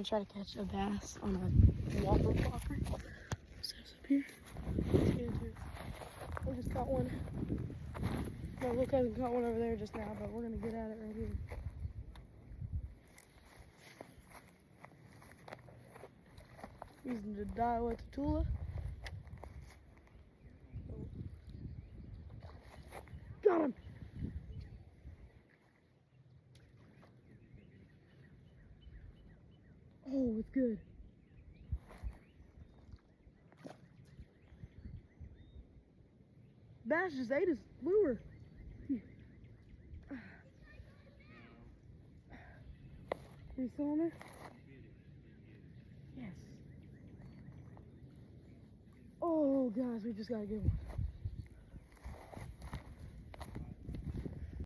try to catch a bass on a whopper plopper. What's this up here? Let's get into it. We just caught one. My little cousin caught one over there just now, but we're gonna get at it right here. Using the Daiwa Tatula. Got him! Oh, it's good. Bass just ate his lure. Are you still on there? Yes. Oh, guys, we just got a good one.